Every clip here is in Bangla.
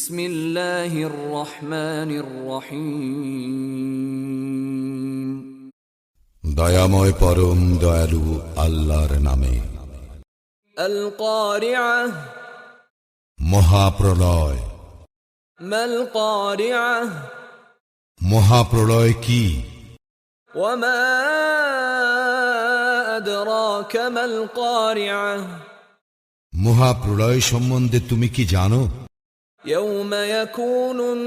বিসমিল্লাহির রহমানির রহিম। দয়াময় পরম দয়ালু আল্লাহর নামে। আল কারিআহ, মহাপ্রলয়। মাল কারিআহ, মহাপ্রলয় কি? ওয়া মা আদরাকা মাল কারিআহ, মহাপ্রলয় সম্বন্ধে তুমি কি জানো? ইয়াউমা ইয়াকুনুন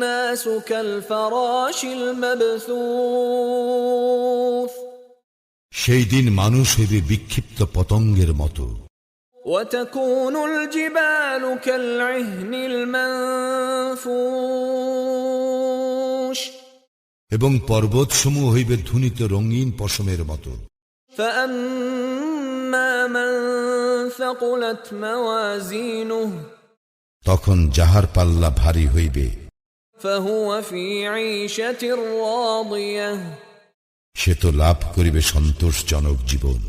নাসু কাল ফারাশিল মাবসুস, সেই দিন মানুষ হইবে বিক্ষিপ্ত পতঙ্গের মতো। ওয়া তাকুনুল জিবালু কাল ইহনিল মানফুশ, এবং পর্বতসমূহ হইবে ধুনিত রঙিন পশমের মতো। فأما من ثقلت موازينه তখন যাহার পাল্লা ভারী হইবে فهو في عيشة راضية সে তো লাভ করিবে সন্তোষজনক জীবন।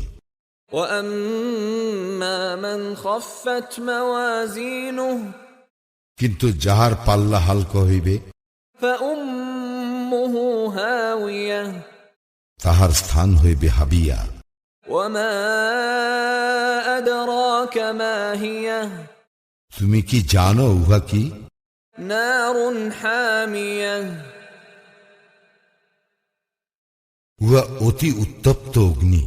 وأما من خفت موازينه কিন্তু যাহার পাল্লা হালকা হইবে فأمه هاوية তাহার স্থান হইবে হাবিয়া। وما أدراك ما هي তুমি কি জানো উহা কি? نار حامية উহা অতি উত্তপ্ত অগ্নি।